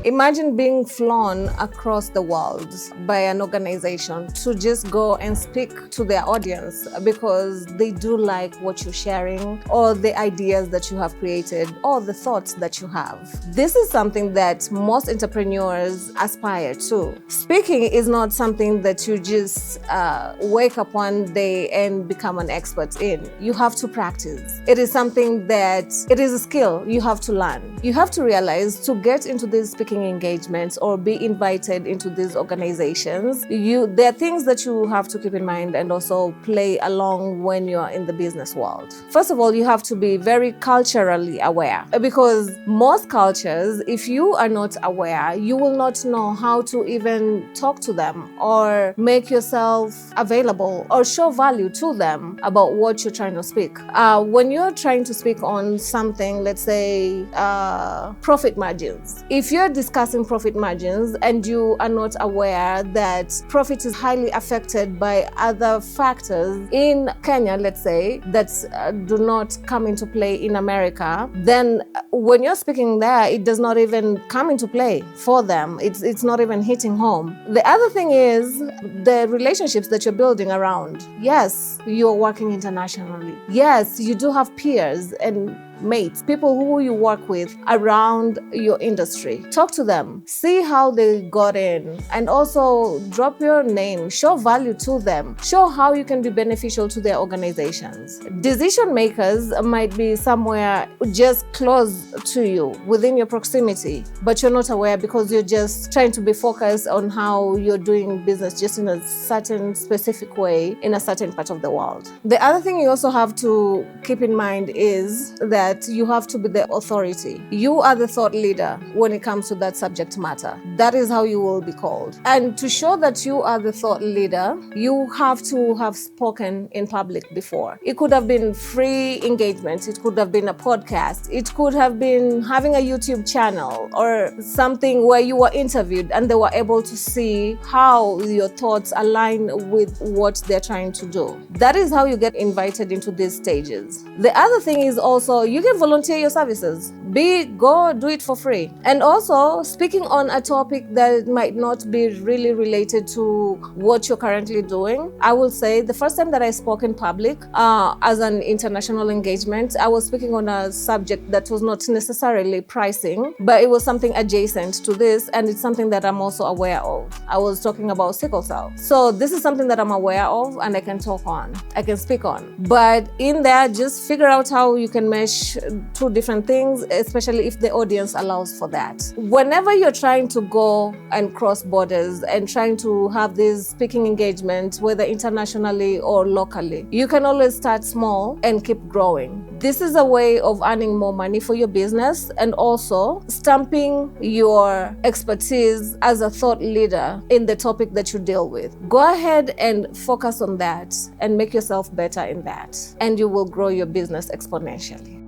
Imagine being flown across the world by an organization to just go and speak to their audience because they do like what you're sharing or the ideas that you have created or the thoughts that you have. This is something that most entrepreneurs aspire to. Speaking is not something that you just wake up one day and become an expert in. You have to practice. It is something that it is a skill you have to learn. You have to realize to get into these speaking engagements or be invited into these organizations, there are things that you have to keep in mind and also play along when you're in the business world. First of all, you have to be very culturally aware, because most cultures, if you are not aware, you will not know how to even talk to them or make yourself available or show value to them about what you're trying to speak. When you're trying to speak on something, let's say profit margins, if you're discussing profit margins and you are not aware that profit is highly affected by other factors in Kenya, let's say, that do not come into play in America, then when you're speaking there, it does not even come into play for them. It's not even hitting home. The other thing is the relationships that you're building around. Yes, you're working internationally. Yes, you do have peers and mates, people who you work with around your industry. Talk to them, see how they got in, and also drop your name, show value to them, show how you can be beneficial to their organizations. Decision makers might be somewhere just close to you, within your proximity, but you're not aware because you're just trying to be focused on how you're doing business just in a certain specific way in a certain part of the world. The other thing you also have to keep in mind is that you have to be the authority. You are the thought leader when it comes to that subject matter. That is how you will be called. And to show that you are the thought leader, you have to have spoken in public before. It could have been free engagement. It could have been a podcast. It could have been having a YouTube channel or something where you were interviewed and they were able to see how your thoughts align with what they're trying to do. That is how you get invited into these stages. The other thing is also you can volunteer your services. Go do it for free. And also speaking on a topic that might not be really related to what you're currently doing. I will say the first time that I spoke in public as an international engagement, I was speaking on a subject that was not necessarily pricing, but it was something adjacent to this, and it's something that I'm also aware of. I was talking about sickle cell. So this is something that I'm aware of and I can talk on, I can speak on. But in there, just figure out how you can mesh two different things, especially if the audience allows for that. Whenever you're trying to go and cross borders and trying to have these speaking engagements, whether internationally or locally, you can always start small and keep growing. This is a way of earning more money for your business and also stamping your expertise as a thought leader in the topic that you deal with. Go ahead and focus on that and make yourself better in that, and you will grow your business exponentially.